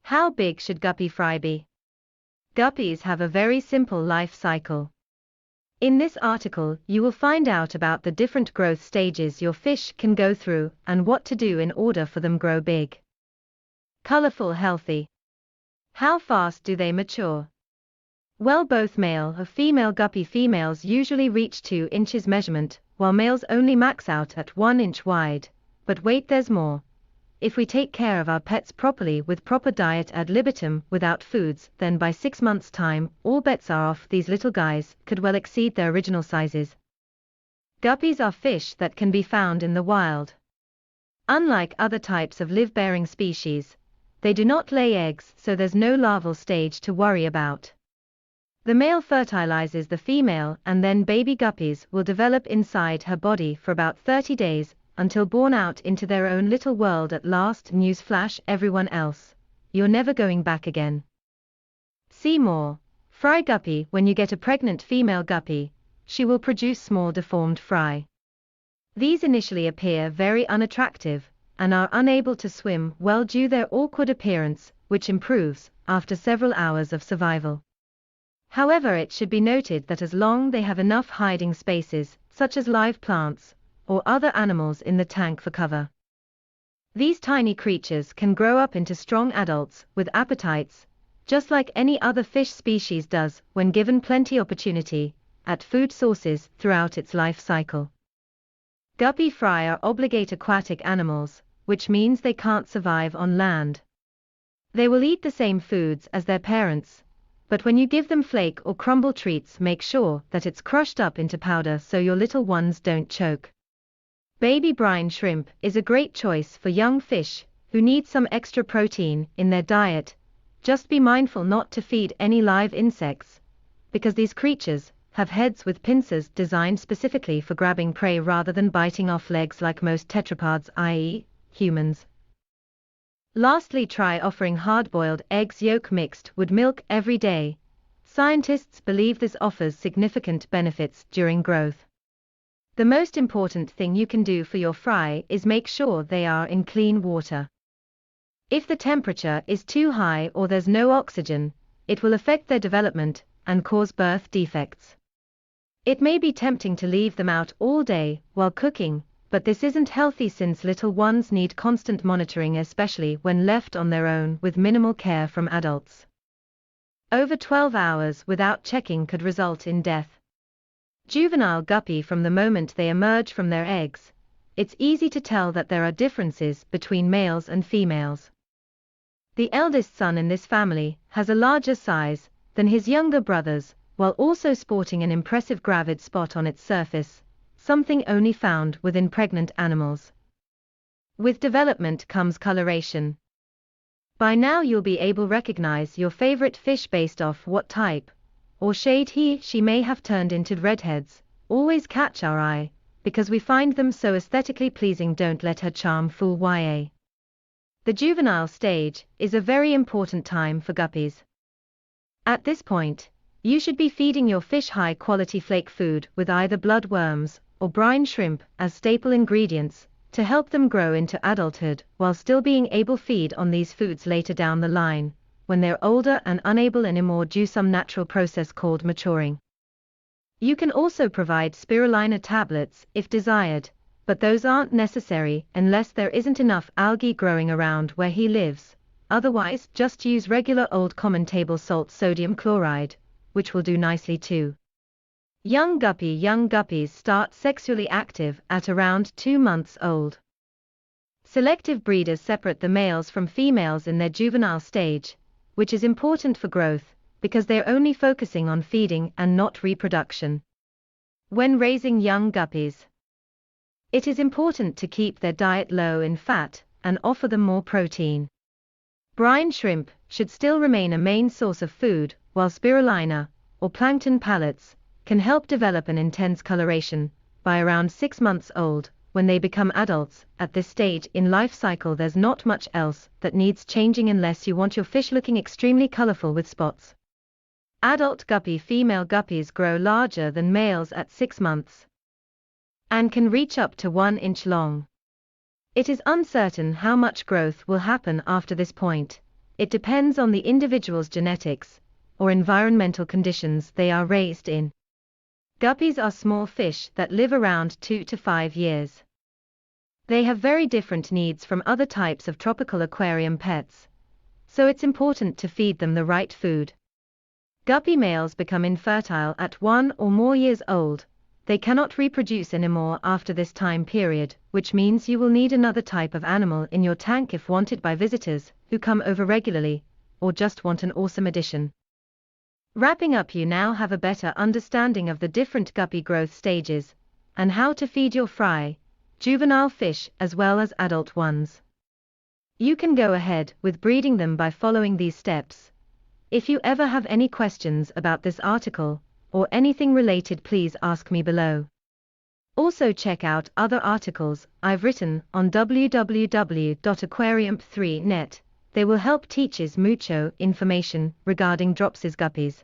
How big should guppy fry be? Guppies have a very simple life cycle. In this article, you will find out about the different growth stages your fish can go through and what to do in order for them grow big. Colorful, healthy. How fast do they mature? Well, both male and female guppy females usually reach 2 inches measurement, while males only max out at 1 inch wide. But wait, there's more. If we take care of our pets properly with proper diet ad libitum without foods, then by 6 months' time, all bets are off. These little guys could well exceed their original sizes. Guppies are fish that can be found in the wild. Unlike other types of live-bearing species, they do not lay eggs, so there's no larval stage to worry about. The male fertilizes the female, and then baby guppies will develop inside her body for about 30 days, until born out into their own little world at last. Newsflash, everyone else, you're never going back again. See more. Fry guppy. When you get a pregnant female guppy, she will produce small deformed fry. These initially appear very unattractive, and are unable to swim well due to their awkward appearance, which improves after several hours of survival. However, it should be noted that as long as they have enough hiding spaces, such as live plants, or other animals in the tank for cover, these tiny creatures can grow up into strong adults with appetites, just like any other fish species does when given plenty opportunity at food sources throughout its life cycle. Guppy fry are obligate aquatic animals, which means they can't survive on land. They will eat the same foods as their parents, but when you give them flake or crumble treats, make sure that it's crushed up into powder so your little ones don't choke. Baby brine shrimp is a great choice for young fish who need some extra protein in their diet. Just be mindful not to feed any live insects, because these creatures have heads with pincers designed specifically for grabbing prey rather than biting off legs like most tetrapods, i.e., humans. Lastly, try offering hard-boiled eggs yolk mixed with milk every day. Scientists believe this offers significant benefits during growth. The most important thing you can do for your fry is make sure they are in clean water. If the temperature is too high or there's no oxygen, it will affect their development and cause birth defects. It may be tempting to leave them out all day while cooking, but this isn't healthy since little ones need constant monitoring, especially when left on their own with minimal care from adults. Over 12 hours without checking could result in death. Juvenile guppy, from the moment they emerge from their eggs, it's easy to tell that there are differences between males and females. The eldest son in this family has a larger size than his younger brothers, while also sporting an impressive gravid spot on its surface, something only found within pregnant animals. With development comes coloration. By now you'll be able to recognize your favorite fish based off what type or shade she may have turned into. Redheads always catch our eye because we find them so aesthetically pleasing. Don't let her charm fool ya. The juvenile stage is a very important time for guppies. At this point, you should be feeding your fish high-quality flake food with either bloodworms or brine shrimp as staple ingredients to help them grow into adulthood while still being able to feed on these foods later down the line, when they're older and unable anymore due some natural process called maturing. You can also provide spirulina tablets if desired, but those aren't necessary unless there isn't enough algae growing around where he lives. Otherwise, just use regular old common table salt sodium chloride, which will do nicely too. Young guppies start sexually active at around 2 months old. Selective breeders separate the males from females in their juvenile stage, which is important for growth, because they're only focusing on feeding and not reproduction. When raising young guppies, it is important to keep their diet low in fat and offer them more protein. Brine shrimp should still remain a main source of food, while spirulina, or plankton pellets, can help develop an intense coloration. By around 6 months old, when they become adults, at this stage in life cycle there's not much else that needs changing unless you want your fish looking extremely colorful with spots. Adult female guppies grow larger than males at 6 months and can reach up to 1 inch long. It is uncertain how much growth will happen after this point, It depends on the individual's genetics or environmental conditions they are raised in. Guppies are small fish that live around 2 to 5 years. They have very different needs from other types of tropical aquarium pets, so it's important to feed them the right food. Guppy males become infertile at 1 or more years old. They cannot reproduce anymore after this time period, which means you will need another type of animal in your tank if wanted by visitors who come over regularly, or just want an awesome addition. Wrapping up, you now have a better understanding of the different guppy growth stages, and how to feed your fry, juvenile fish as well as adult ones. You can go ahead with breeding them by following these steps. If you ever have any questions about this article, or anything related, please ask me below. Also check out other articles I've written on www.aquarium3.net. They will help teachers mucho information regarding dropsies guppies.